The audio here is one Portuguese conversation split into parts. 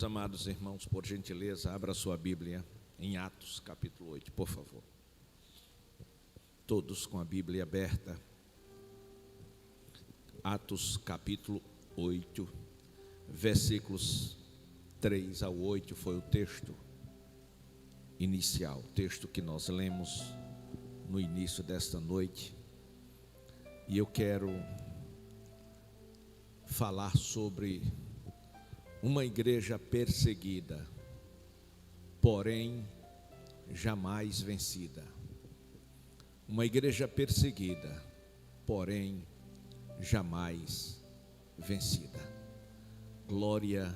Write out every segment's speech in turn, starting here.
Amados irmãos, por gentileza, abra sua Bíblia em Atos capítulo 8, por favor. Todos com a Bíblia aberta. Atos capítulo 8, versículos 3 ao 8 foi o texto inicial, o texto que nós lemos no início desta noite. E eu quero falar sobre uma igreja perseguida, porém jamais vencida. Uma igreja perseguida, porém jamais vencida. Glória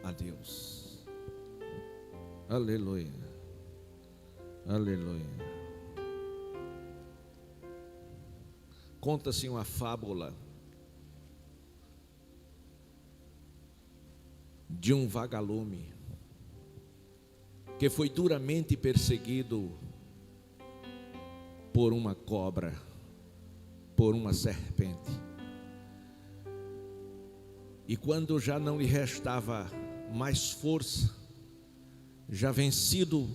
a Deus. Aleluia. Aleluia. Conta-se uma fábula de um vagalume que foi duramente perseguido por uma cobra, por uma serpente. E quando já não lhe restava mais força, já vencido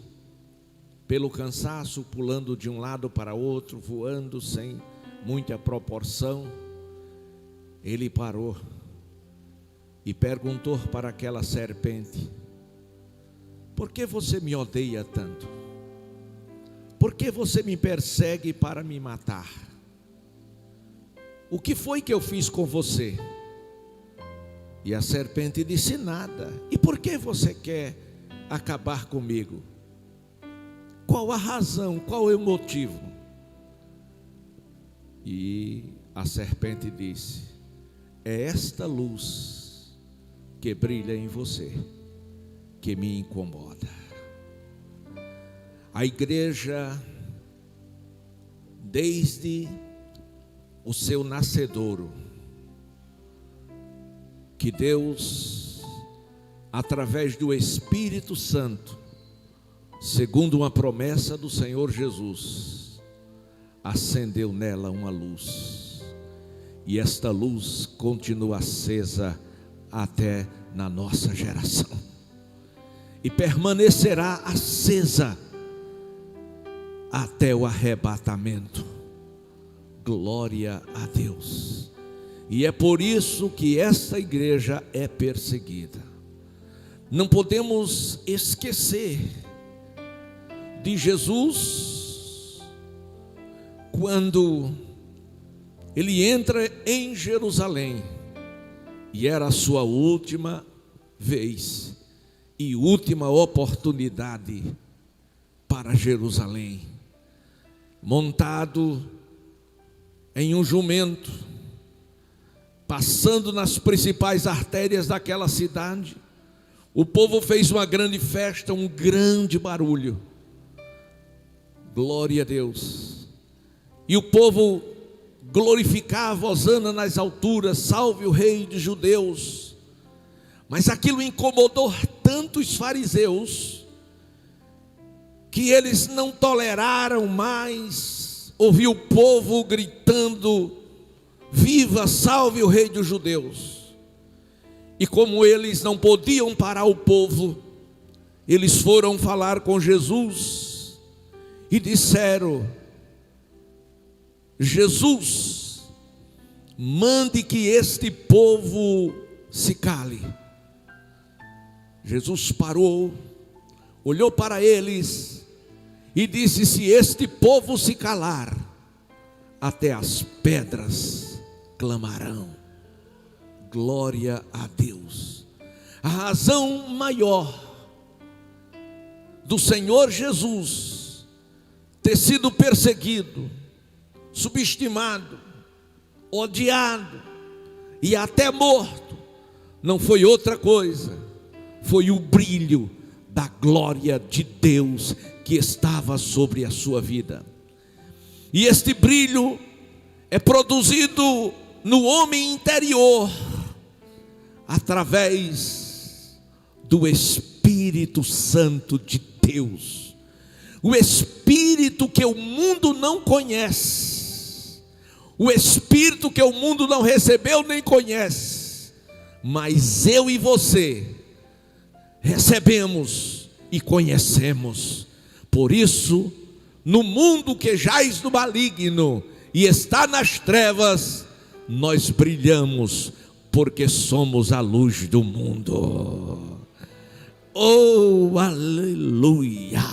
pelo cansaço, pulando de um lado para outro, voando sem muita proporção, ele parou e perguntou para aquela serpente: por que você me odeia tanto? Por que você me persegue para me matar? O que foi que eu fiz com você? E a serpente disse: nada. E por que você quer acabar comigo? Qual a razão? Qual é o motivo? E a serpente disse: é esta luz que brilha em você que me incomoda. A igreja, desde o seu nascedouro, que Deus, através do Espírito Santo, segundo uma promessa do Senhor Jesus, acendeu nela uma luz, e esta luz continua acesa até na nossa geração, e permanecerá acesa até o arrebatamento. Glória a Deus. E é por isso que esta igreja é perseguida. Não podemos esquecer de Jesus quando ele entra em Jerusalém, e era a sua última vez e última oportunidade para Jerusalém, montado em um jumento, passando nas principais artérias daquela cidade. O povo fez uma grande festa, um grande barulho. Glória a Deus. E o povo glorificava: hosana nas alturas, salve o rei dos judeus. Mas aquilo incomodou tanto os fariseus, que eles não toleraram mais ouvir o povo gritando: viva, salve o rei dos judeus. E como eles não podiam parar o povo, eles foram falar com Jesus e disseram: Jesus, mande que este povo se cale. Jesus parou, olhou para eles e disse: se este povo se calar, até as pedras clamarão. Glória a Deus. A razão maior do Senhor Jesus ter sido perseguido, subestimado, odiado e até morto, não foi outra coisa, foi o brilho da glória de Deus que estava sobre a sua vida. E este brilho é produzido no homem interior, através do Espírito Santo de Deus. O Espírito que o mundo não conhece, o Espírito que o mundo não recebeu nem conhece, mas eu e você recebemos e conhecemos. Por isso, no mundo que jaz no maligno e está nas trevas, nós brilhamos, porque somos a luz do mundo. Oh, aleluia!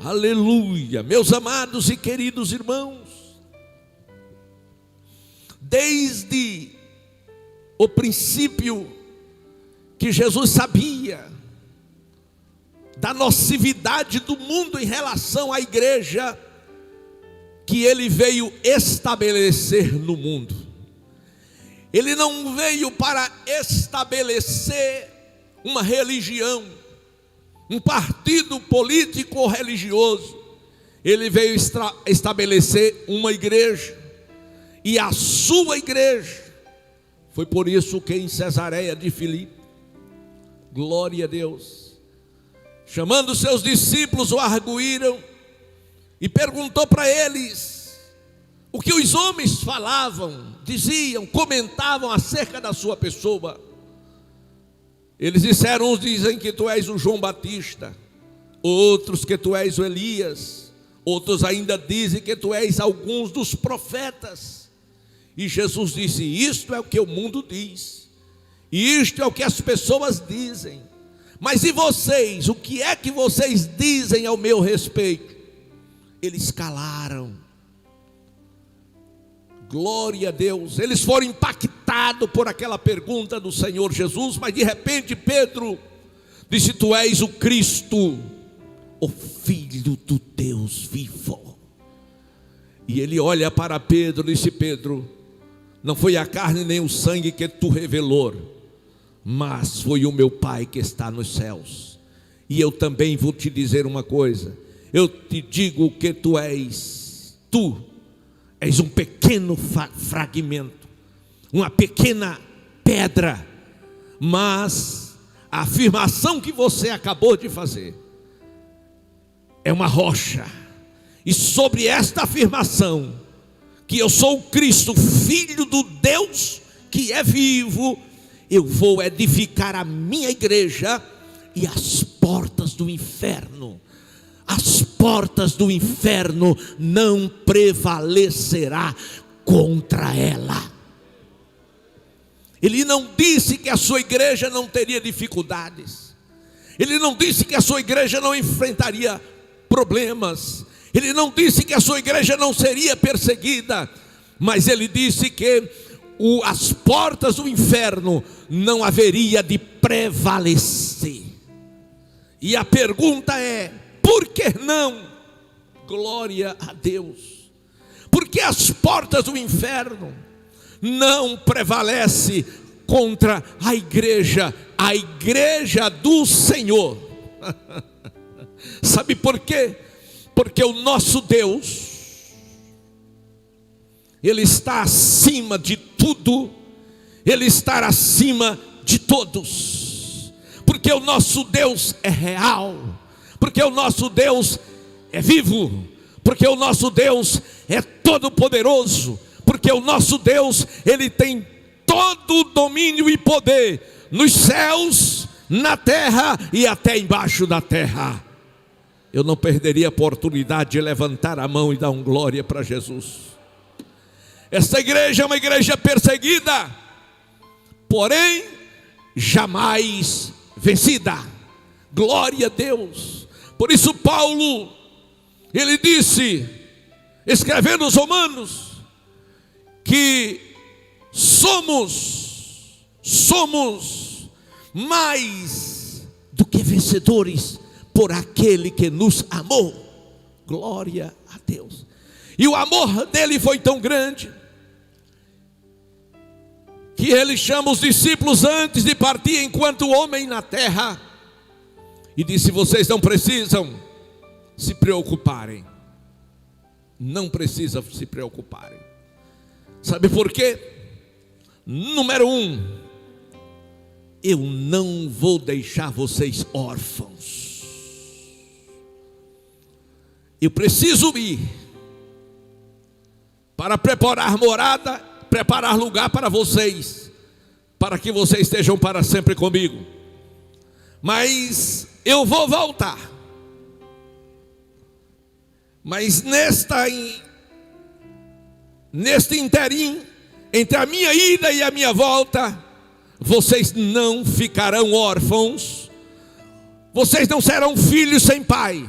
Aleluia! Meus amados e queridos irmãos, desde o princípio que Jesus sabia da nocividade do mundo em relação à igreja que ele veio estabelecer no mundo. Ele não veio para estabelecer uma religião, um partido político ou religioso. Ele veio estabelecer uma igreja, e a sua igreja. Foi por isso que em Cesareia de Filipe, glória a Deus, chamando seus discípulos, o arguíram e perguntou para eles o que os homens falavam, diziam, comentavam acerca da sua pessoa. Eles disseram: uns dizem que tu és o João Batista, outros que tu és o Elias, outros ainda dizem que tu és alguns dos profetas. E Jesus disse: isto é o que o mundo diz, e isto é o que as pessoas dizem, mas e vocês? O que é que vocês dizem ao meu respeito? Eles calaram. Glória a Deus. Eles foram impactados por aquela pergunta do Senhor Jesus, mas de repente Pedro disse: tu és o Cristo, o Filho do Deus vivo. E ele olha para Pedro e disse: Pedro, não foi a carne nem o sangue que tu revelou, mas foi o meu Pai que está nos céus. E eu também vou te dizer uma coisa: eu te digo que tu és um pequeno fragmento, uma pequena pedra, mas a afirmação que você acabou de fazer é uma rocha, e sobre esta afirmação, que eu sou o Cristo, Filho do Deus que é vivo, eu vou edificar a minha igreja, e as portas do inferno não prevalecerá contra ela. Ele não disse que a sua igreja não teria dificuldades, ele não disse que a sua igreja não enfrentaria problemas, ele não disse que a sua igreja não seria perseguida, mas ele disse que as portas do inferno não haveria de prevalecer. E a pergunta é: por que não? Glória a Deus. Porque as portas do inferno não prevalecem contra a igreja do Senhor. Sabe por quê? Porque o nosso Deus, Ele está acima de tudo, Ele está acima de todos, porque o nosso Deus é real, porque o nosso Deus é vivo, porque o nosso Deus é todo poderoso, porque o nosso Deus, Ele tem todo o domínio e poder nos céus, na terra e até embaixo da terra. Eu não perderia a oportunidade de levantar a mão e dar glória para Jesus. Esta igreja é uma igreja perseguida, porém jamais vencida. Glória a Deus. Por isso Paulo, ele disse, escrevendo aos Romanos, que somos mais do que vencedores por aquele que nos amou. Glória a Deus. E o amor dele foi tão grande que ele chama os discípulos antes de partir enquanto homem na terra e disse: vocês não precisam se preocuparem. Não precisam se preocuparem. Sabe por quê? Número 1, eu não vou deixar vocês órfãos. Eu preciso ir para preparar morada, preparar lugar para vocês, para que vocês estejam para sempre comigo. mas eu vou voltar. Mas neste interim, entre a minha ida e a minha volta, vocês não ficarão órfãos, vocês não serão filhos sem pai,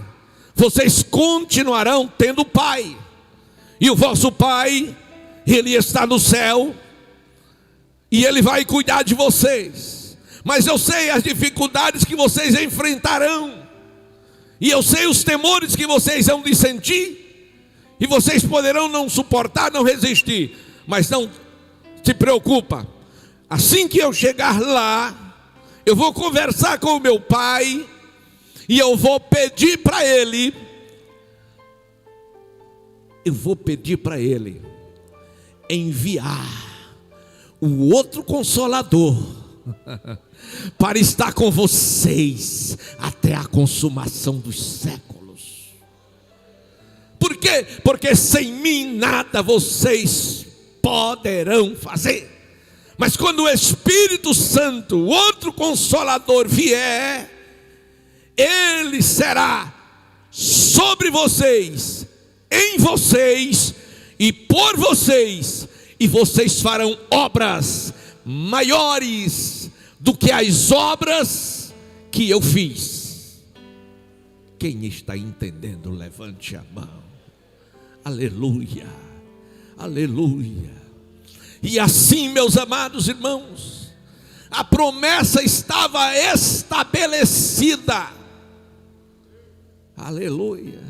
vocês continuarão tendo pai, e o vosso pai, ele está no céu, e ele vai cuidar de vocês. Mas eu sei as dificuldades que vocês enfrentarão, e eu sei os temores que vocês vão de sentir, e vocês poderão não suportar, não resistir. Mas não se preocupa, assim que eu chegar lá, eu vou conversar com o meu pai, e eu vou pedir para ele, enviar o outro Consolador, para estar com vocês até a consumação dos séculos. Por quê? Porque sem mim nada vocês poderão fazer. Mas quando o Espírito Santo, o outro Consolador, vier, ele será sobre vocês, em vocês e por vocês, e vocês farão obras maiores do que as obras que eu fiz. Quem está entendendo, levante a mão. Aleluia, aleluia. E assim, meus amados irmãos, a promessa estava estabelecida. Aleluia.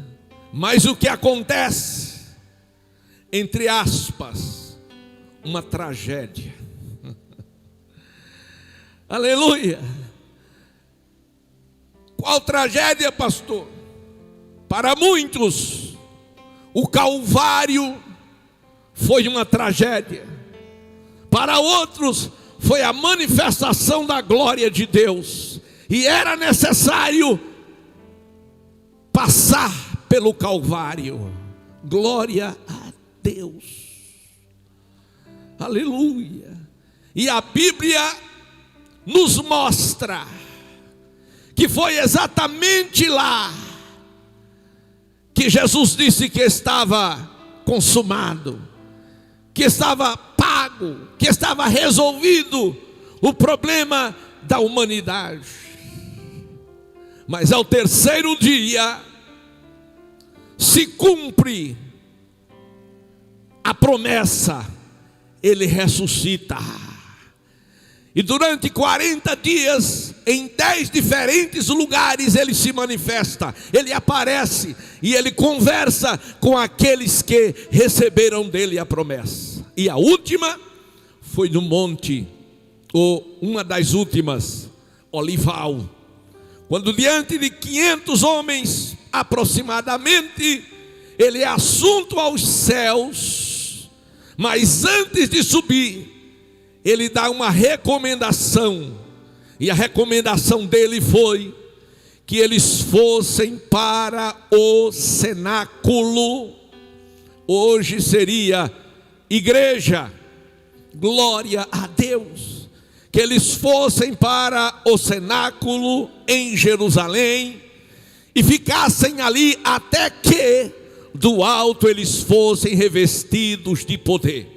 Mas o que acontece? Entre aspas, uma tragédia. Aleluia. Qual tragédia, pastor? Para muitos, o Calvário foi uma tragédia. Para outros, foi a manifestação da glória de Deus. E era necessário passar pelo Calvário. Glória a Deus. Aleluia. E a Bíblia nos mostra que foi exatamente lá que Jesus disse que estava consumado, que estava pago, que estava resolvido o problema da humanidade. Mas ao terceiro dia se cumpre a promessa, ele ressuscita. E durante 40 dias, em 10 diferentes lugares, ele se manifesta, ele aparece e ele conversa com aqueles que receberam dele a promessa. E a última foi no monte, ou uma das últimas, Olival, quando diante de 500 homens aproximadamente, ele é assunto aos céus. Mas antes de subir, ele dá uma recomendação, e a recomendação dele foi que eles fossem para o cenáculo, hoje seria igreja, glória a Deus, que eles fossem para o cenáculo em Jerusalém, e ficassem ali até que do alto eles fossem revestidos de poder.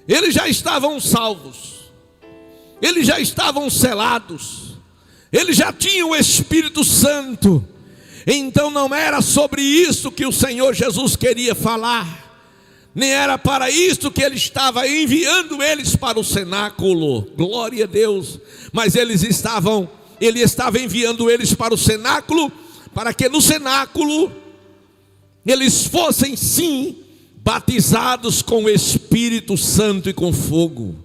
Eles já estavam salvos, eles já estavam selados, eles já tinham o Espírito Santo. Então não era sobre isso que o Senhor Jesus queria falar, nem era para isso que ele estava enviando eles para o cenáculo, glória a Deus. Mas ele estava enviando eles para o cenáculo, para que no cenáculo eles fossem sim batizados com o Espírito Santo e com fogo,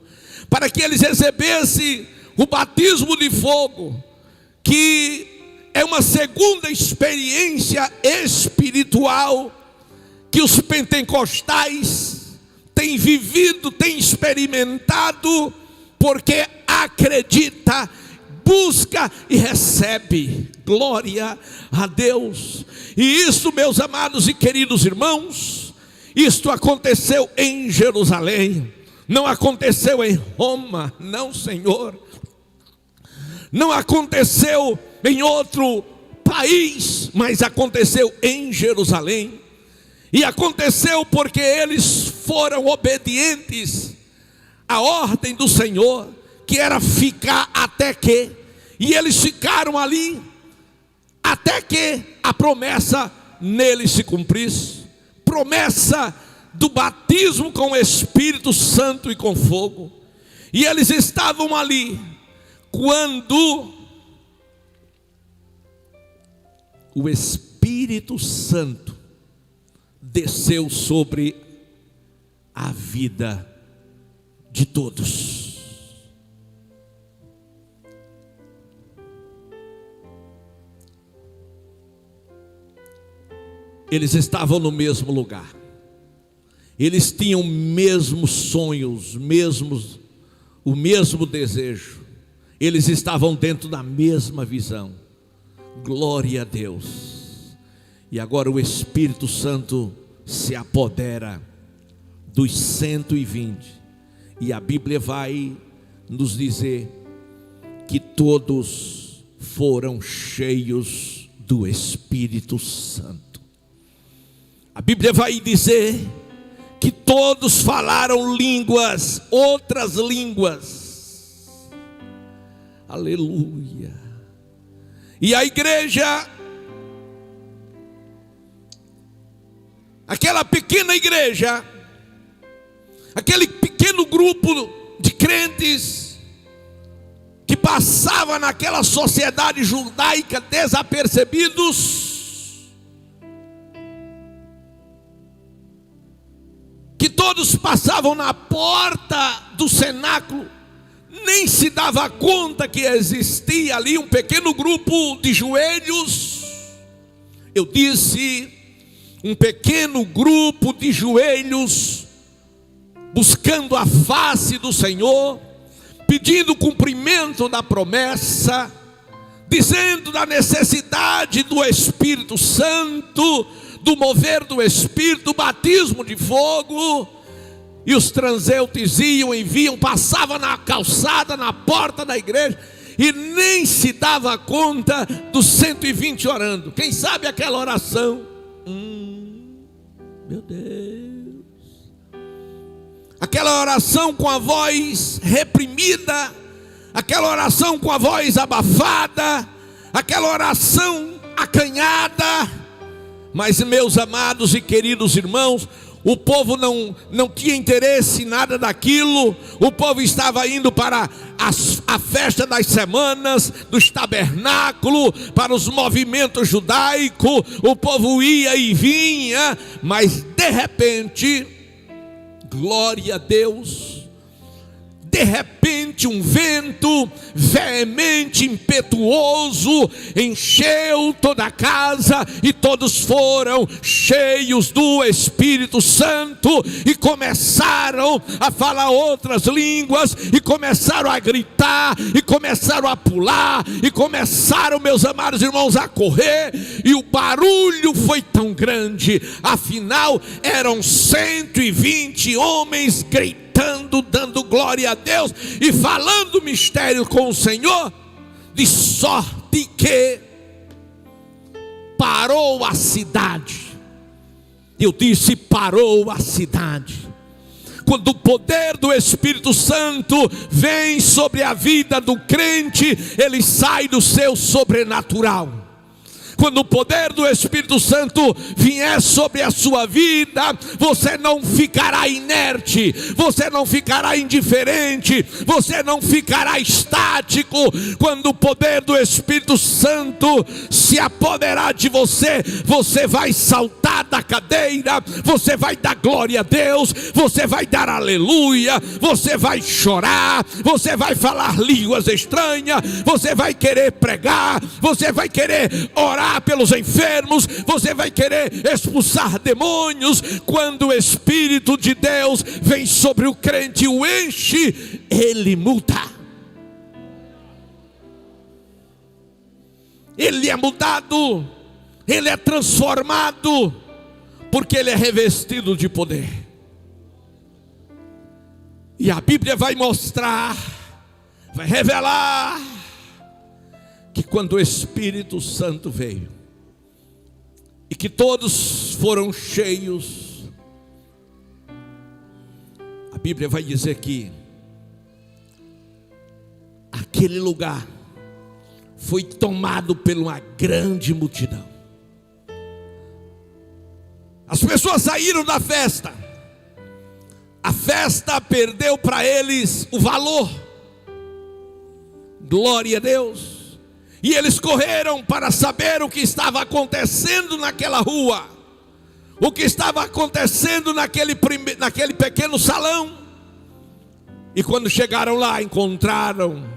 para que eles recebessem o batismo de fogo, que é uma segunda experiência espiritual que os pentecostais têm vivido, têm experimentado, porque acredita, busca e recebe. Glória a Deus. E isso, meus amados e queridos irmãos, isto aconteceu em Jerusalém, não aconteceu em Roma, não, Senhor. Não aconteceu em outro país, mas aconteceu em Jerusalém. E aconteceu porque eles foram obedientes à ordem do Senhor, que era ficar até que. E eles ficaram ali até que a promessa neles se cumprisse. Promessa do batismo com o Espírito Santo e com fogo. E eles estavam ali quando o Espírito Santo desceu sobre a vida de todos. Eles estavam no mesmo lugar. Eles tinham mesmos sonhos, o mesmo desejo. Eles estavam dentro da mesma visão. Glória a Deus. E agora o Espírito Santo se apodera dos 120. E a Bíblia vai nos dizer que todos foram cheios do Espírito Santo. A Bíblia vai dizer que todos falaram línguas, outras línguas. Aleluia. E a igreja, aquela pequena igreja, aquele pequeno grupo de crentes que passava naquela sociedade judaica desapercebidos, que todos passavam na porta do cenáculo, nem se dava conta que existia ali um pequeno grupo de joelhos. Eu disse, um pequeno grupo de joelhos, buscando a face do Senhor, pedindo o cumprimento da promessa, dizendo da necessidade do Espírito Santo, do mover do Espírito, do batismo de fogo. E os transeuntes iam e vinham, passavam na calçada, na porta da igreja, e nem se dava conta dos 120 orando. Quem sabe aquela oração? Meu Deus, aquela oração com a voz reprimida, aquela oração com a voz abafada, aquela oração acanhada. Mas, meus amados e queridos irmãos, o povo não tinha interesse em nada daquilo. O povo estava indo para a festa das semanas, dos tabernáculos, para os movimentos judaicos. O povo ia e vinha, mas de repente, glória a Deus, de repente um vento veemente, impetuoso, encheu toda a casa, e todos foram cheios do Espírito Santo, e começaram a falar outras línguas, e começaram a gritar, e começaram a pular, e começaram, meus amados irmãos, a correr, e o barulho foi tão grande, afinal eram 120 homens gritando, dando glória a Deus e falando mistério com o Senhor, de sorte que parou a cidade. Eu disse, parou a cidade. Quando o poder do Espírito Santo vem sobre a vida do crente, ele sai do seu sobrenatural. Quando o poder do Espírito Santo vier sobre a sua vida, você não ficará inerte, você não ficará indiferente, você não ficará estático. Quando o poder do Espírito Santo se apoderar de você, você vai saltar da cadeira, você vai dar glória a Deus, você vai dar aleluia, você vai chorar, você vai falar línguas estranhas, você vai querer pregar, você vai querer orar pelos enfermos, você vai querer expulsar demônios. Quando o Espírito de Deus vem sobre o crente e o enche, ele muda. Ele é mudado, ele é transformado, porque ele é revestido de poder. E a Bíblia vai mostrar, vai revelar que quando o Espírito Santo veio, e que todos foram cheios, a Bíblia vai dizer que aquele lugar foi tomado por uma grande multidão. As pessoas saíram da festa, a festa perdeu para eles o valor, glória a Deus. E eles correram para saber o que estava acontecendo naquela rua, o que estava acontecendo naquele pequeno salão. E quando chegaram lá, encontraram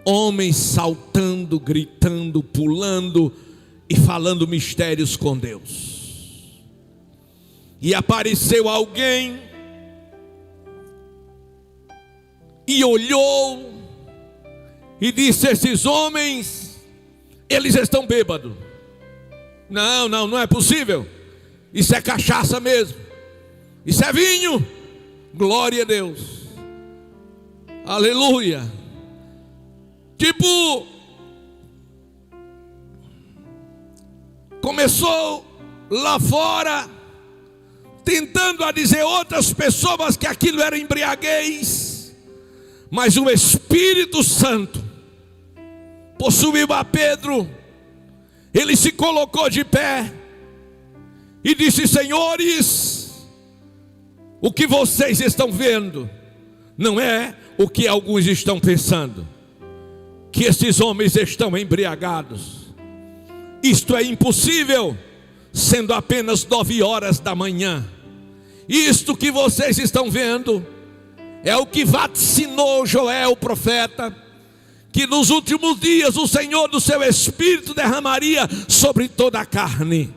homens saltando, gritando, pulando e falando mistérios com Deus. E apareceu alguém e olhou e disse: esses homens, eles estão bêbados. Não é possível. Isso é cachaça mesmo. Isso é vinho. Glória a Deus. Aleluia. Tipo, começou lá fora, tentando a dizer outras pessoas que aquilo era embriaguez. Mas o Espírito Santo possuiu a Pedro. Ele se colocou de pé e disse: senhores, o que vocês estão vendo não é o que alguns estão pensando, que esses homens estão embriagados. Isto é impossível, sendo apenas 9 horas da manhã. Isto que vocês estão vendo é o que vaticinou Joel, o profeta, que nos últimos dias o Senhor do seu Espírito derramaria sobre toda a carne.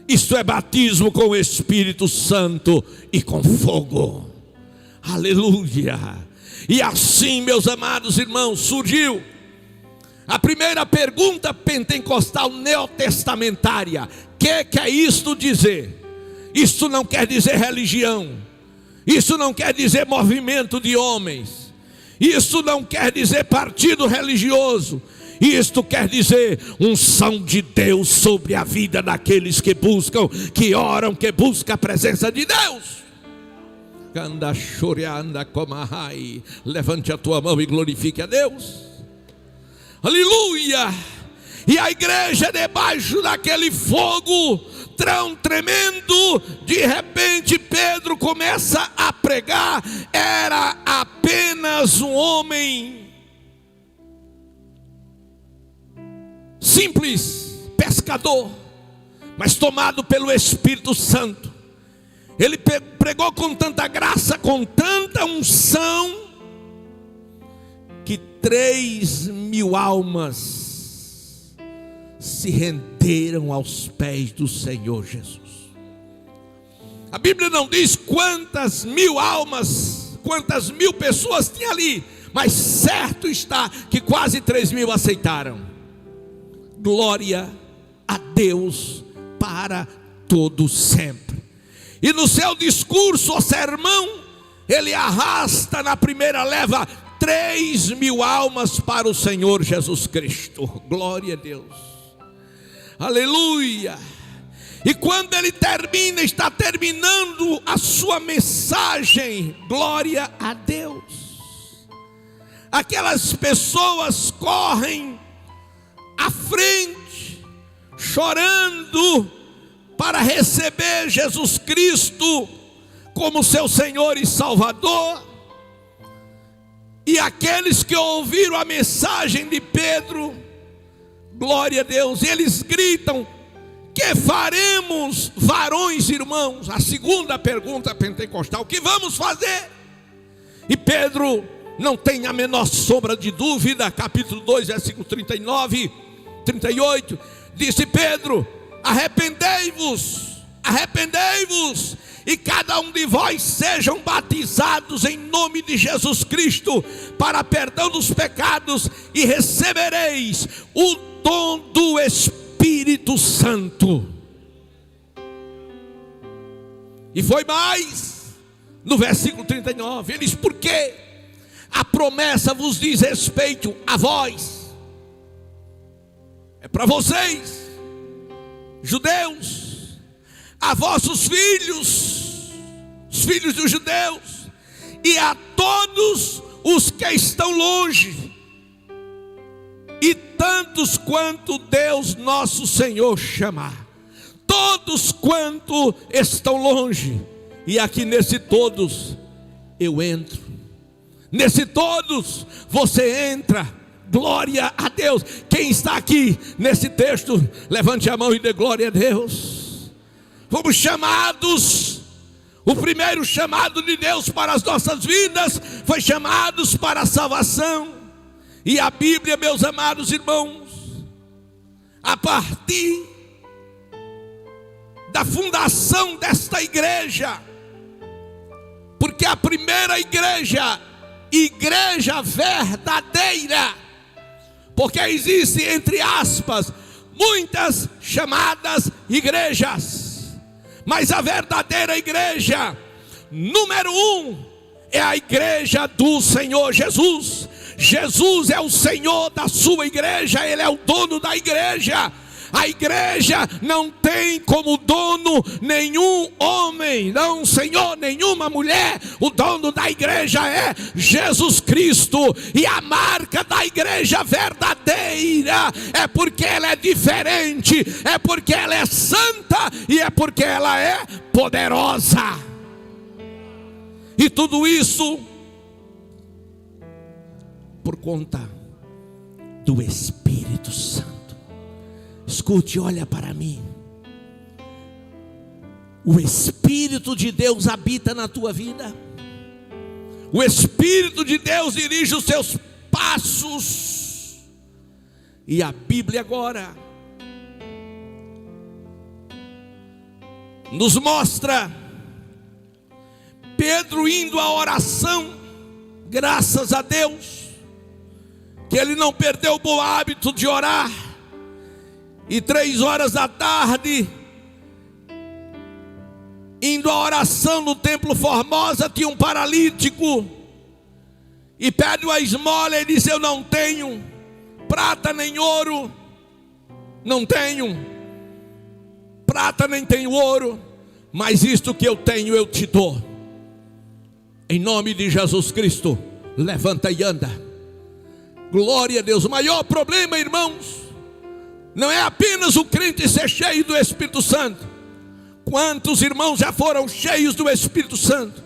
Isto é batismo com o Espírito Santo e com fogo. Aleluia. E assim, meus amados irmãos, surgiu a primeira pergunta pentecostal neotestamentária: que é isto dizer? Isto não quer dizer religião, isso não quer dizer movimento de homens, isso não quer dizer partido religioso, isto quer dizer unção de Deus sobre a vida daqueles que buscam, que oram, que buscam a presença de Deus. Levante a tua mão e glorifique a Deus. Aleluia. E a igreja, debaixo daquele fogo tão tremendo, de repente Pedro começa a pregar. Era apenas um homem simples, pescador, mas tomado pelo Espírito Santo. Ele pregou com tanta graça, com tanta unção, que 3.000 almas se renderam aos pés do Senhor Jesus. A Bíblia não diz quantas 1.000 almas, quantas 1.000 pessoas tinha ali, mas certo está que quase 3.000 aceitaram. Glória a Deus para todo sempre. E no seu discurso, o sermão, ele arrasta na primeira leva 3.000 almas para o Senhor Jesus Cristo. Glória a Deus. Aleluia. E quando ele termina, está terminando a sua mensagem. Glória a Deus. Aquelas pessoas correm à frente, chorando, para receber Jesus Cristo como seu Senhor e Salvador. E aqueles que ouviram a mensagem de Pedro, glória a Deus, eles gritam: que faremos, varões irmãos? A segunda pergunta pentecostal: que vamos fazer? E Pedro não tem a menor sombra de dúvida, capítulo 2, versículo 39, 38, disse Pedro: arrependei-vos, arrependei-vos, e cada um de vós sejam batizados em nome de Jesus Cristo, para perdão dos pecados, e recebereis o dom do Espírito Santo. E foi mais, no versículo 39, ele diz: porque a promessa vos diz respeito a vós, é para vocês, judeus, a vossos filhos, os filhos dos judeus, e a todos os que estão longe, e tantos quanto Deus nosso Senhor chamar. Todos quanto estão longe, e aqui nesse todos eu entro, nesse todos você entra. Glória a Deus. Quem está aqui nesse texto, levante a mão e dê glória a Deus. Fomos chamados, o primeiro chamado de Deus para as nossas vidas foi chamados para a salvação. E a Bíblia, meus amados irmãos, a partir da fundação desta igreja, porque a primeira igreja, igreja verdadeira, porque existe, entre aspas, muitas chamadas igrejas, mas a verdadeira igreja, número 1, é a igreja do Senhor Jesus. Jesus é o Senhor da sua igreja, Ele é o dono da igreja. A igreja não tem como dono nenhum homem, não senhor, nenhuma mulher. O dono da igreja é Jesus Cristo. E a marca da igreja verdadeira é porque ela é diferente, é porque ela é santa e é porque ela é poderosa. E tudo isso por conta do Espírito Santo. Escute, olha para mim. O Espírito de Deus habita na tua vida. O Espírito de Deus dirige os seus passos. E a Bíblia agora nos mostra Pedro indo à oração. Graças a Deus que ele não perdeu o bom hábito de orar. E 3 horas da tarde, indo à oração no templo Formosa, tinha um paralítico, e pede uma esmola, e diz: eu não tenho prata nem ouro, não tenho prata nem tenho ouro, mas isto que eu tenho eu te dou. Em nome de Jesus Cristo, levanta e anda. Glória a Deus. O maior problema, irmãos, não é apenas o crente ser cheio do Espírito Santo. Quantos irmãos já foram cheios do Espírito Santo?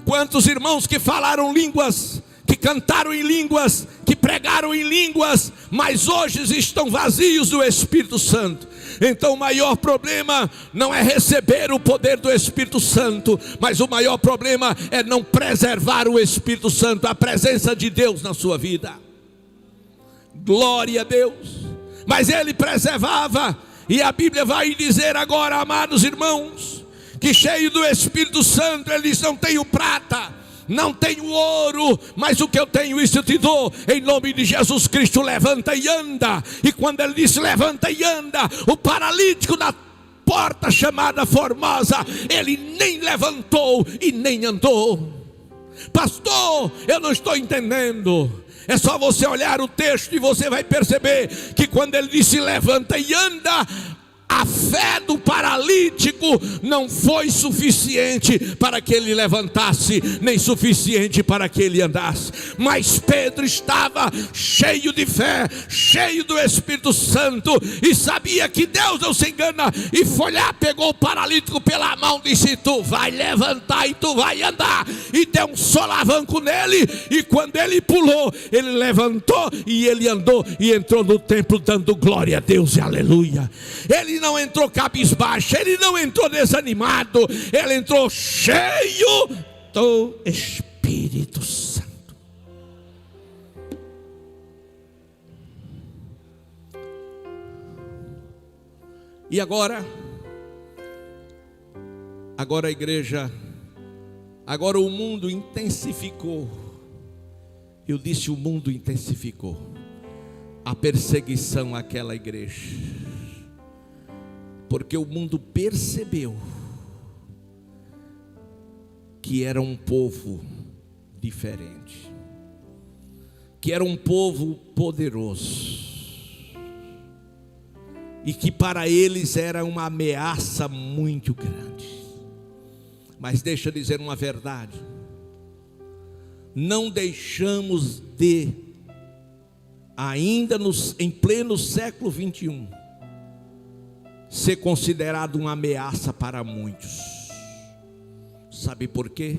Quantos irmãos que falaram línguas, que cantaram em línguas, que pregaram em línguas, mas hoje estão vazios do Espírito Santo. Então o maior problema não é receber o poder do Espírito Santo, mas o maior problema é não preservar o Espírito Santo, a presença de Deus na sua vida. Glória a Deus. Mas ele preservava, e a Bíblia vai dizer agora, amados irmãos, que cheio do Espírito Santo, ele diz: não tenho prata, não tenho ouro, mas o que eu tenho isso eu te dou. Em nome de Jesus Cristo, levanta e anda. E quando ele disse levanta e anda, o paralítico da porta chamada Formosa, ele nem levantou e nem andou. Pastor, eu não estou entendendo. É só você olhar o texto e você vai perceber que quando ele disse levanta e anda, a fé do paralítico não foi suficiente para que ele levantasse, nem suficiente para que ele andasse. Mas Pedro estava cheio de fé, cheio do Espírito Santo, e sabia que Deus não se engana. E foi lá, pegou o paralítico pela mão, disse: tu vai levantar e tu vai andar. E deu um solavanco nele, e quando ele pulou, ele levantou e ele andou e entrou no templo dando glória a Deus e aleluia. Ele não entrou cabisbaixo, ele não entrou desanimado, ele entrou cheio do Espírito Santo. E agora a igreja, agora o mundo intensificou. Eu disse: o mundo intensificou a perseguição àquela igreja, porque o mundo percebeu que era um povo diferente, que era um povo poderoso. e que para eles era uma ameaça muito grande. Mas deixa eu dizer uma verdade: não deixamos de, ainda em pleno século 21, ser considerado uma ameaça para muitos. Sabe por quê?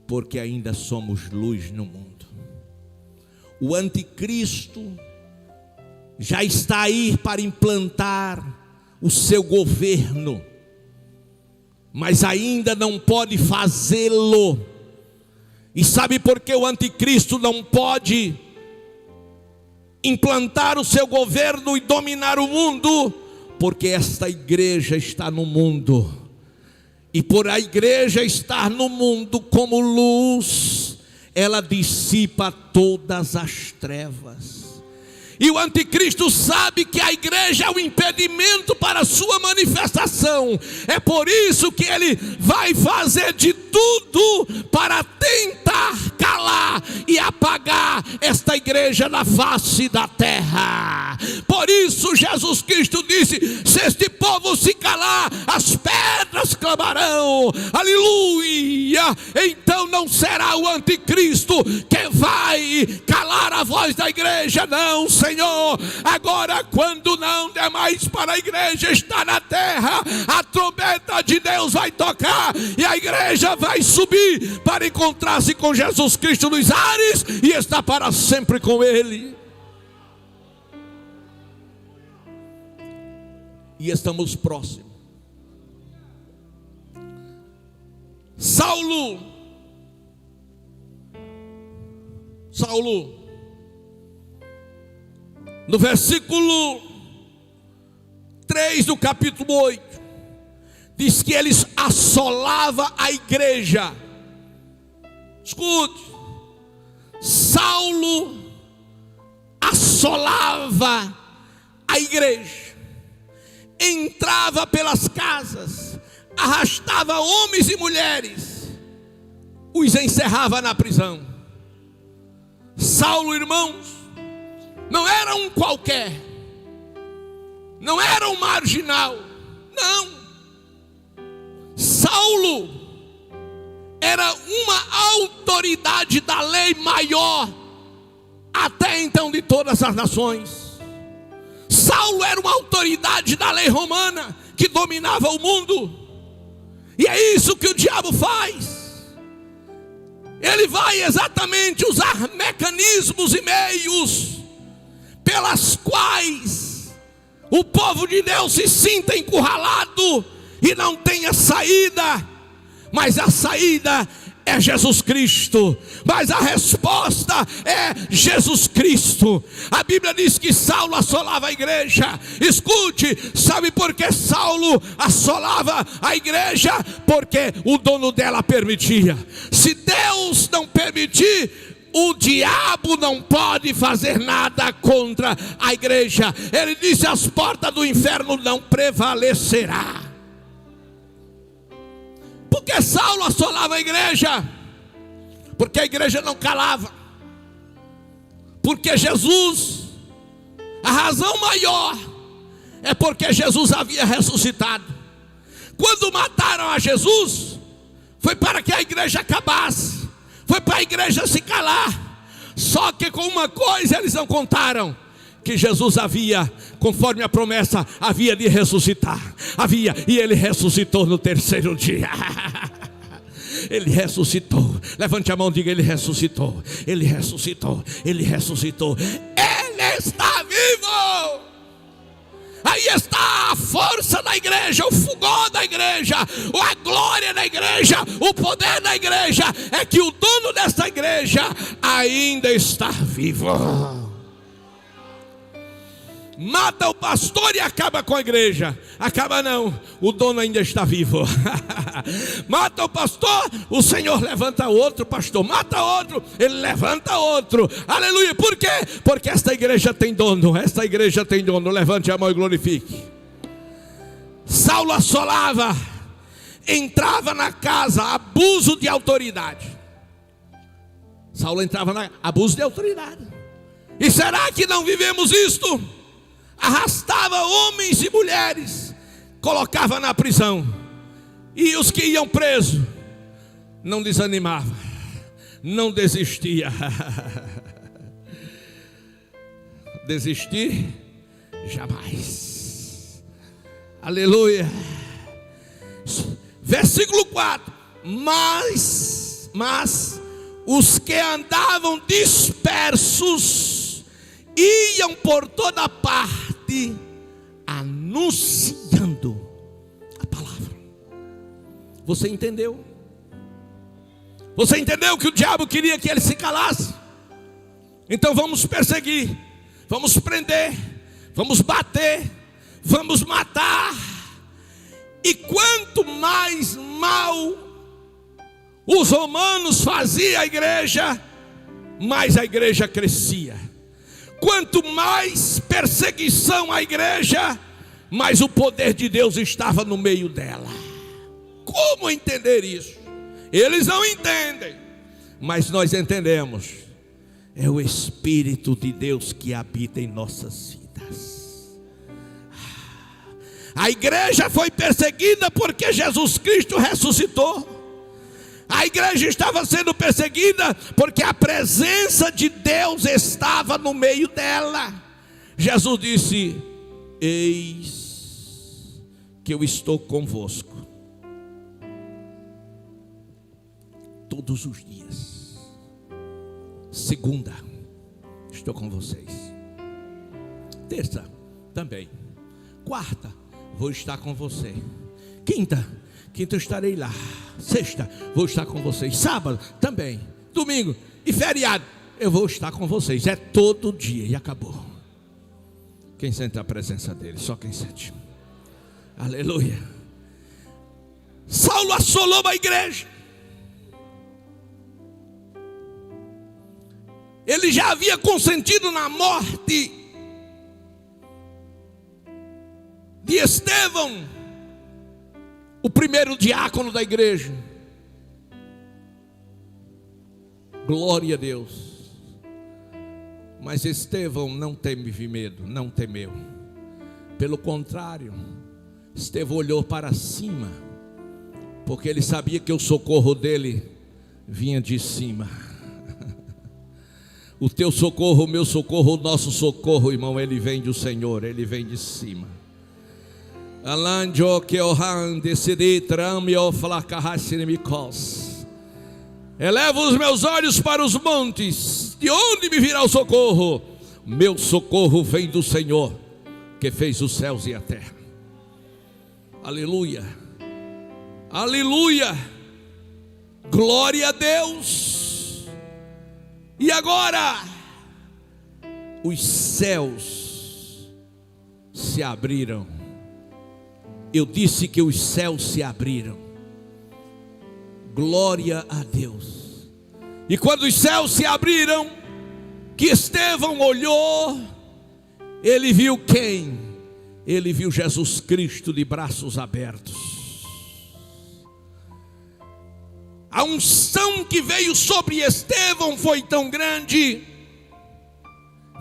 Porque ainda somos luz no mundo. O anticristo já está aí para implantar o seu governo, mas ainda não pode fazê-lo. E sabe por que o anticristo não pode implantar o seu governo e dominar o mundo? Porque esta igreja está no mundo, e por a igreja estar no mundo como luz, ela dissipa todas as trevas. E o anticristo sabe que a igreja é um impedimento para a sua manifestação. É por isso que ele vai fazer de tudo para tentar calar e apagar esta igreja na face da terra. Por isso Jesus Cristo disse: se este povo se calar, as pedras clamarão. Aleluia! Então não será o anticristo que vai calar a voz da igreja, não, Senhor. Agora, quando não der mais para a igreja estar na terra, a trombeta de Deus vai tocar e a igreja vai subir para encontrar-se com Jesus Cristo nos ares e estar para sempre com Ele. E estamos próximos. Saulo, no versículo 3 do capítulo 8, diz que eles assolavam a igreja. Escute, Saulo assolava a igreja, entrava pelas casas, arrastava homens e mulheres, os encerrava na prisão. Saulo, irmãos, não era um qualquer, não era um marginal, não. Saulo era uma autoridade da lei maior até então de todas as nações. Saulo era uma autoridade da lei romana que dominava o mundo. E é isso que o diabo faz. Ele vai exatamente usar mecanismos e meios pelas quais o povo de Deus se sinta encurralado e não tenha saída. Mas a saída é Jesus Cristo, mas a resposta é Jesus Cristo. A Bíblia diz que Saulo assolava a igreja. Escute, sabe por que Saulo assolava a igreja? Porque o dono dela permitia. Se Deus não permitir, o diabo não pode fazer nada contra a igreja. Ele disse: as portas do inferno não prevalecerá. Por que Saulo assolava a igreja? Porque a igreja não calava. Porque Jesus, a razão maior é porque Jesus havia ressuscitado. Quando mataram a Jesus, foi para que a igreja acabasse, foi para a igreja se calar. Só que com uma coisa eles não contaram: que Jesus havia, conforme a promessa, havia de ressuscitar. E ele ressuscitou no terceiro dia. Ele ressuscitou. Levante a mão e diga: ele ressuscitou. Ele ressuscitou. Ele ressuscitou. Ele está vivo. Aí está a força da igreja, o fulgor da igreja, a glória da igreja, o poder da igreja. É que o dono dessa igreja ainda está vivo. Mata o pastor e acaba com a igreja. Acaba não, o dono ainda está vivo. Mata o pastor, o Senhor levanta outro pastor. Mata outro, ele levanta outro. Aleluia. Por quê? Porque esta igreja tem dono. Esta igreja tem dono. Levante a mão e glorifique. Saulo assolava, entrava na casa, abuso de autoridade. Saulo entrava na abuso de autoridade. E será que não vivemos isto? arrastava homens e mulheres, colocava na prisão. E os que iam presos não desanimava, não desistia. Desistir jamais. Aleluia. Versículo 4. Mas os que andavam dispersos iam por toda parte anunciando a palavra. Você entendeu? Você entendeu que o diabo queria que ele se calasse? Então vamos perseguir, vamos prender, vamos bater, vamos matar. E quanto mais mal os romanos faziam à igreja, mais a igreja crescia. Quanto mais perseguição à igreja, mais o poder de Deus estava no meio dela. Como entender isso? Eles não entendem, mas nós entendemos. É o Espírito de Deus que habita em nossas vidas. A igreja foi perseguida porque Jesus Cristo ressuscitou. A igreja estava sendo perseguida porque a presença de Deus estava no meio dela. Jesus disse: eis que eu estou convosco todos os dias. Segunda, estou com vocês. Terça, também. Quarta, vou estar com você. Quinta eu estarei lá. Sexta, vou estar com vocês. Sábado, também. Domingo e feriado, eu vou estar com vocês. É todo dia e acabou. Quem sente a presença dele? Só quem sente. Aleluia. Saulo assolou a igreja. Ele já havia consentido na morte de Estevão, o primeiro diácono da igreja. Glória a Deus. Mas Estevão não teve medo, não temeu. Pelo contrário, Estevão olhou para cima, porque ele sabia que o socorro dele vinha de cima. O teu socorro, o meu socorro, o nosso socorro, irmão, ele vem do Senhor, ele vem de cima. Elevo os meus olhos para os montes, de onde me virá o socorro? Meu socorro vem do Senhor, que fez os céus e a terra. Aleluia, aleluia, glória a Deus. E agora, os céus se abriram. Eu disse que os céus se abriram. Glória a Deus. E quando os céus se abriram, que Estevão olhou, ele viu quem? Ele viu Jesus Cristo de braços abertos. A unção que veio sobre Estevão foi tão grande,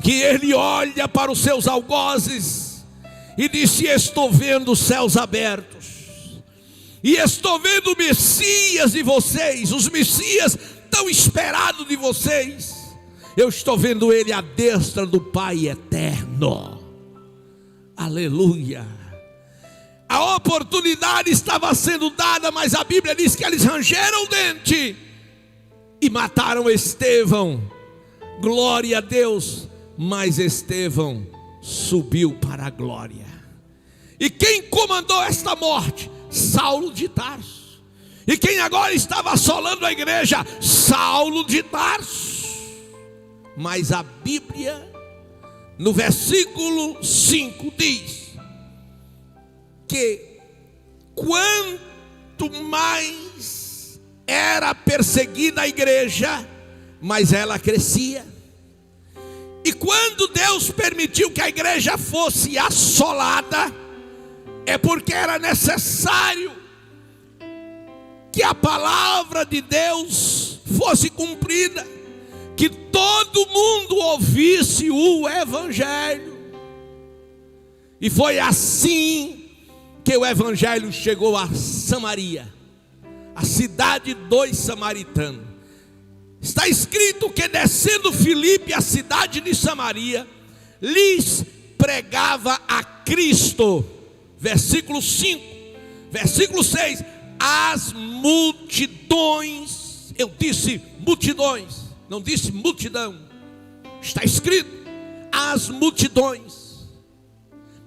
que ele olha para os seus algozes e disse: estou vendo os céus abertos, e estou vendo o Messias de vocês, os Messias tão esperados de vocês. Eu estou vendo ele à destra do Pai eterno. Aleluia. A oportunidade estava sendo dada, mas a Bíblia diz que eles rangeram o dente e mataram Estevão. Glória a Deus. Mas Estevão subiu para a glória. E quem comandou esta morte? Saulo de Tarso. E quem agora estava assolando a igreja? Saulo de Tarso. Mas a Bíblia, no versículo 5, diz que quanto mais era perseguida a igreja, mais ela crescia. E quando Deus permitiu que a igreja fosse assolada, é porque era necessário que a palavra de Deus fosse cumprida, que todo mundo ouvisse o evangelho. E foi assim que o evangelho chegou a Samaria, a cidade dos samaritanos. Está escrito que descendo Filipe à cidade de Samaria, lhes pregava a Cristo. Versículo 5, versículo 6, as multidões, eu disse multidões, não disse multidão, está escrito, as multidões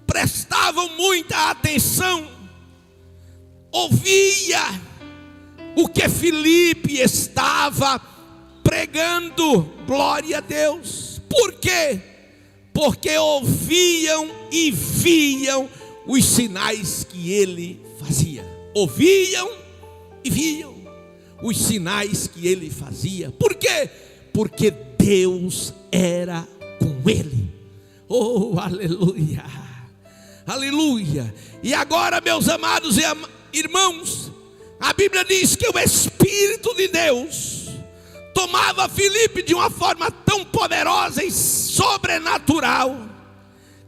prestavam muita atenção, ouvia o que Filipe estava pregando, glória a Deus. Por quê? Porque ouviam e viam os sinais que ele fazia. Ouviam e viam os sinais que ele fazia. Por quê? Porque Deus era com ele. Oh, aleluia, aleluia. E agora, meus amados e irmãos, a Bíblia diz que o Espírito de Deus tomava Filipe de uma forma tão poderosa e sobrenatural,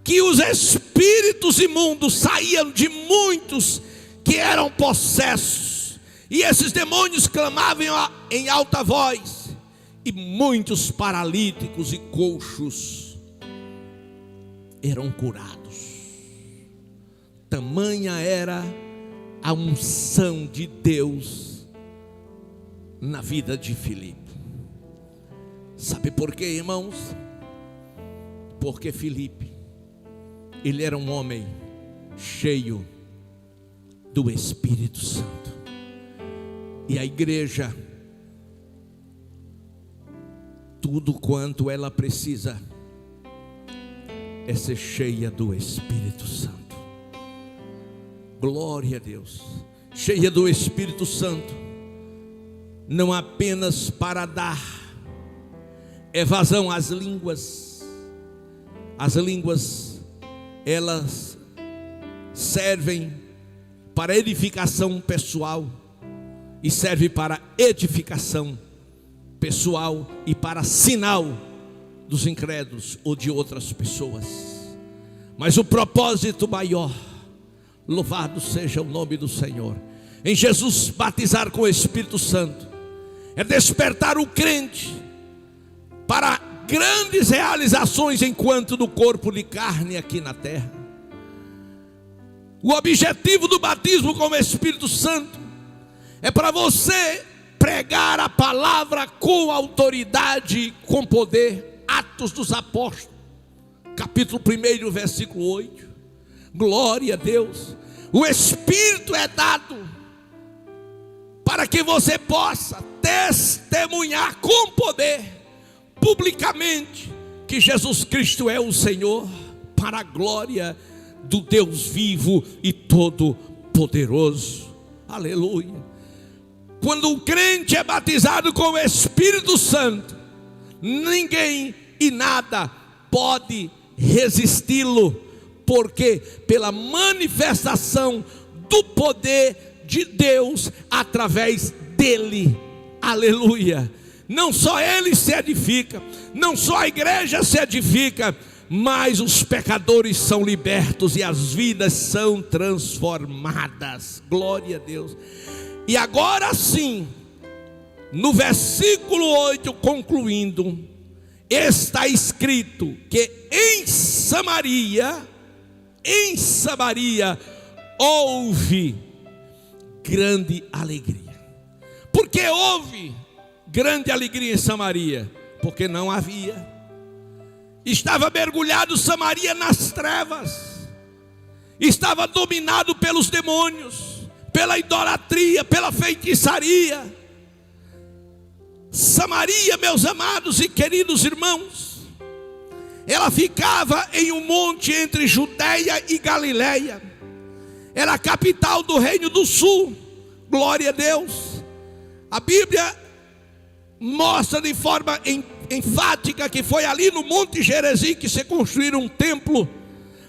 que os espíritos imundos saíam de muitos que eram possessos, e esses demônios clamavam em alta voz, e muitos paralíticos e coxos eram curados. Tamanha era a unção de Deus na vida de Filipe. Sabe por quê, irmãos? Porque Filipe, ele era um homem cheio do Espírito Santo. E a igreja, tudo quanto ela precisa é ser cheia do Espírito Santo. Glória a Deus. Cheia do Espírito Santo, não apenas para dar evasão às línguas. As línguas, elas servem para edificação pessoal, e serve para edificação pessoal e para sinal dos incrédulos ou de outras pessoas. Mas o propósito maior, louvado seja o nome do Senhor, em Jesus batizar com o Espírito Santo, é despertar o crente para grandes realizações enquanto no corpo de carne aqui na terra. O objetivo do batismo com o Espírito Santo é para você pregar a palavra com autoridade, com poder. Atos dos Apóstolos, capítulo 1, versículo 8. Glória a Deus. O Espírito é dado para que você possa testemunhar com poder, publicamente, que Jesus Cristo é o Senhor, para a glória do Deus vivo e todo-poderoso. Aleluia. Quando o crente é batizado com o Espírito Santo, ninguém e nada pode resisti-lo, porque pela manifestação do poder de Deus através dele. Aleluia. Não só ele se edifica, não só a igreja se edifica, mas os pecadores são libertos e as vidas são transformadas. Glória a Deus. E agora sim, no versículo 8, concluindo, está escrito que em Samaria houve grande alegria. Por que houve grande alegria em Samaria? Porque não havia. Estava mergulhado Samaria nas trevas, estava dominado pelos demônios, pela idolatria, pela feitiçaria. Samaria, meus amados e queridos irmãos, ela ficava em um monte entre Judeia e Galileia. Era a capital do Reino do Sul. Glória a Deus. A Bíblia mostra de forma enfática que foi ali no Monte Gerizim que se construíram um templo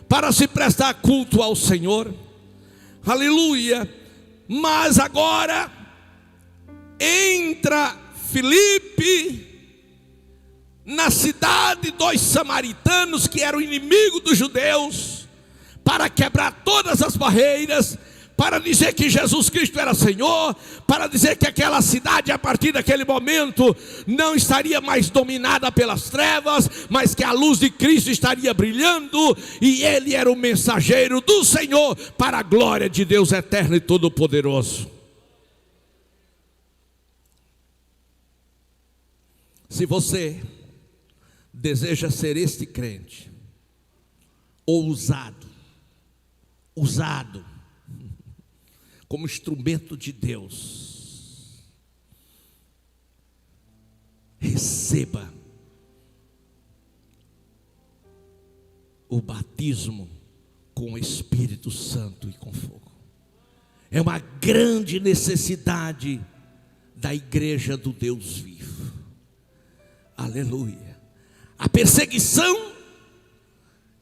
para se prestar culto ao Senhor. Aleluia. Mas agora entra Filipe na cidade dos samaritanos, que era o inimigo dos judeus, para quebrar todas as barreiras, para dizer que Jesus Cristo era Senhor, para dizer que aquela cidade, a partir daquele momento, não estaria mais dominada pelas trevas, mas que a luz de Cristo estaria brilhando, e ele era o mensageiro do Senhor, para a glória de Deus eterno e todo-poderoso. Se você deseja ser este crente, ousado, usado como instrumento de Deus, receba o batismo com o Espírito Santo e com fogo. É uma grande necessidade da igreja do Deus vivo. Aleluia. A perseguição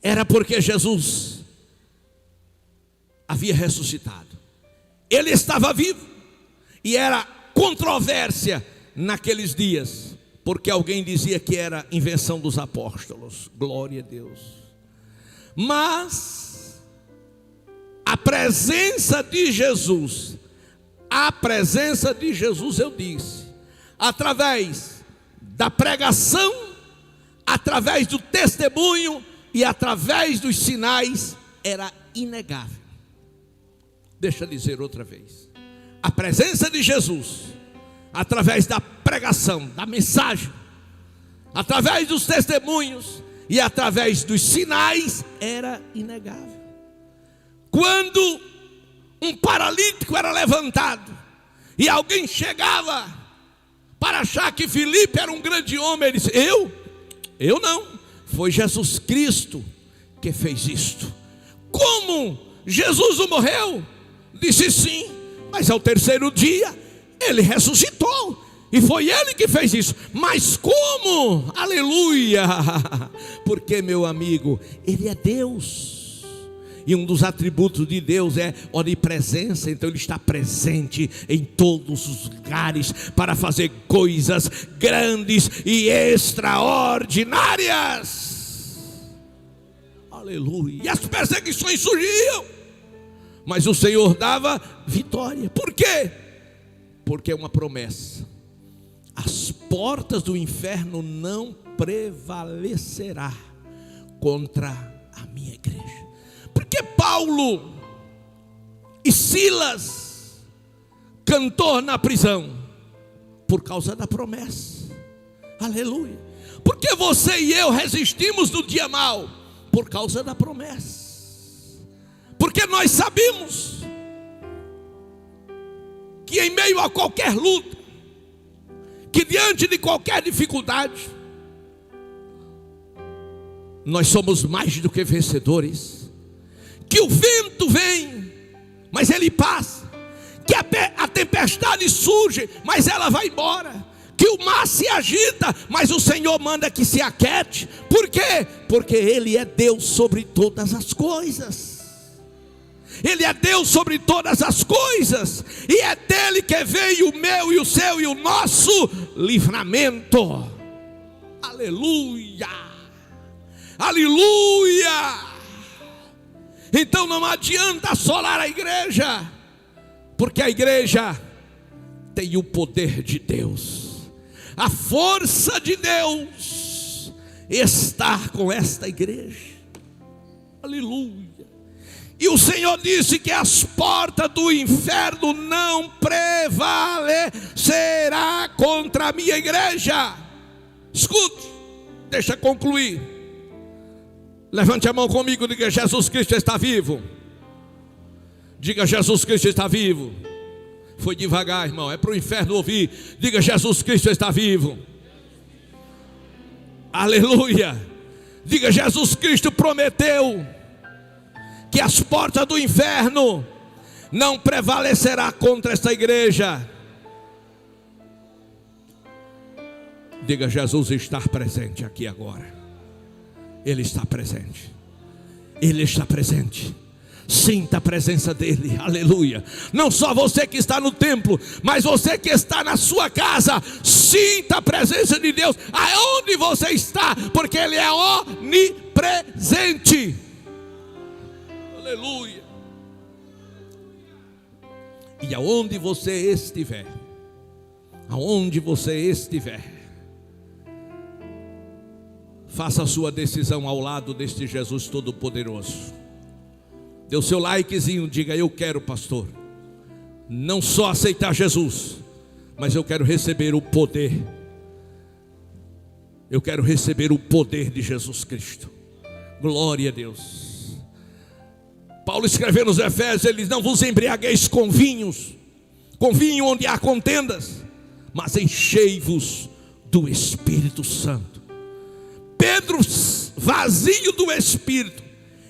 era porque Jesus havia ressuscitado. Ele estava vivo, e era controvérsia naqueles dias, porque alguém dizia que era invenção dos apóstolos. Glória a Deus. Mas a presença de Jesus, eu disse, através da pregação, através do testemunho e através dos sinais, era inegável. Deixa eu dizer outra vez. A presença de Jesus, através da pregação, da mensagem, através dos testemunhos e através dos sinais, era inegável. Quando um paralítico era levantado e alguém chegava para achar que Filipe era um grande homem, ele disse: eu não, foi Jesus Cristo que fez isto. Como Jesus não morreu? Disse sim, mas ao terceiro dia ele ressuscitou, e foi ele que fez isso. Mas como? Aleluia! Porque, meu amigo, ele é Deus, e um dos atributos de Deus é onipresença. Então ele está presente em todos os lugares para fazer coisas grandes e extraordinárias. Aleluia! E as perseguições surgiam, mas o Senhor dava vitória. Por quê? Porque é uma promessa: as portas do inferno não prevalecerá contra a minha igreja. Porque Paulo e Silas cantou na prisão por causa da promessa. Aleluia. Porque você e eu resistimos no dia mau por causa da promessa. Porque nós sabemos que em meio a qualquer luta, que diante de qualquer dificuldade, nós somos mais do que vencedores. Que o vento vem, mas ele passa. Que a tempestade surge, mas ela vai embora. Que o mar se agita, mas o Senhor manda que se aquete. Por quê? Porque Ele é Deus sobre todas as coisas. Ele é Deus sobre todas as coisas, e é dele que veio o meu e o seu e o nosso livramento. Aleluia, aleluia. Então não adianta assolar a igreja, porque a igreja tem o poder de Deus, a força de Deus está com esta igreja. Aleluia. E o Senhor disse que as portas do inferno não prevalecerá contra a minha igreja. Escute, deixa eu concluir. Levante a mão comigo e diga: Jesus Cristo está vivo. Diga: Jesus Cristo está vivo. Foi devagar, irmão, é para o inferno ouvir. Diga: Jesus Cristo está vivo. Aleluia. Diga: Jesus Cristo prometeu que as portas do inferno não prevalecerá contra esta igreja. Diga: Jesus está presente aqui agora. Ele está presente. Ele está presente. Sinta a presença dele. Aleluia. Não só você que está no templo, mas você que está na sua casa. Sinta a presença de Deus aonde você está, porque ele é onipresente. Aleluia. E aonde você estiver, faça a sua decisão ao lado deste Jesus Todo-Poderoso. Dê o seu likezinho, diga: eu quero, pastor, não só aceitar Jesus, mas eu quero receber o poder. Eu quero receber o poder de Jesus Cristo. Glória a Deus. Paulo escreveu nos Efésios, ele diz: não vos embriagueis com vinho onde há contendas, mas enchei-vos do Espírito Santo. Pedro, vazio do Espírito,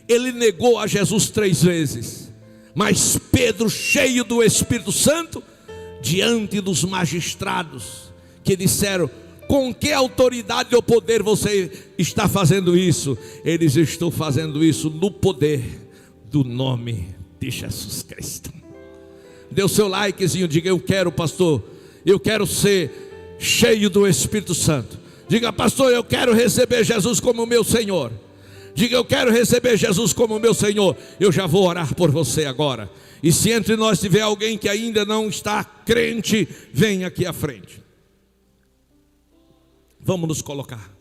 ele negou a Jesus 3 vezes. Mas Pedro, cheio do Espírito Santo, diante dos magistrados, que disseram: com que autoridade ou poder você está fazendo isso? Eles: estou fazendo isso no poder do nome de Jesus Cristo. Dê o seu likezinho, diga: eu quero, pastor, eu quero ser cheio do Espírito Santo. Diga: pastor, eu quero receber Jesus como meu Senhor. Diga: eu quero receber Jesus como meu Senhor. Eu já vou orar por você agora. E se entre nós tiver alguém que ainda não está crente, vem aqui à frente. Vamos nos colocar.